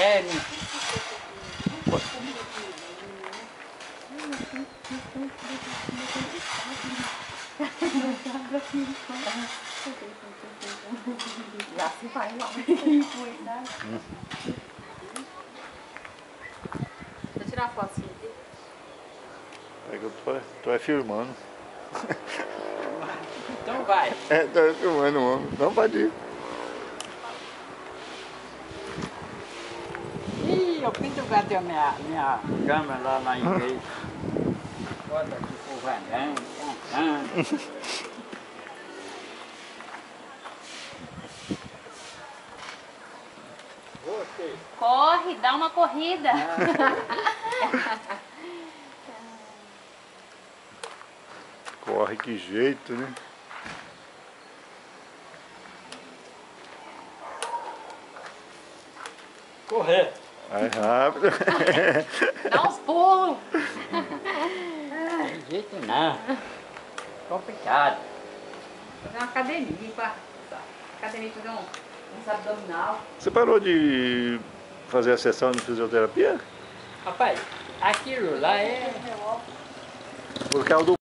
perna. Já se vai lá. Vou tirar a foto assim. É que eu tô filmando. Então vai. É, tô filmando o homem. Não pode ir. Ih, eu pinto o gato minha câmera lá em vez. Bota aqui pro varão, cantando. Você. Corre, dá uma corrida. Corre que jeito, né? Correr. Vai rápido. Dá uns pulos. Tem jeito não. Complicado. Fazer uma academia, academia, fazer um abdominal. Você parou de fazer a sessão de fisioterapia? Rapaz, aquilo lá é... Por causa do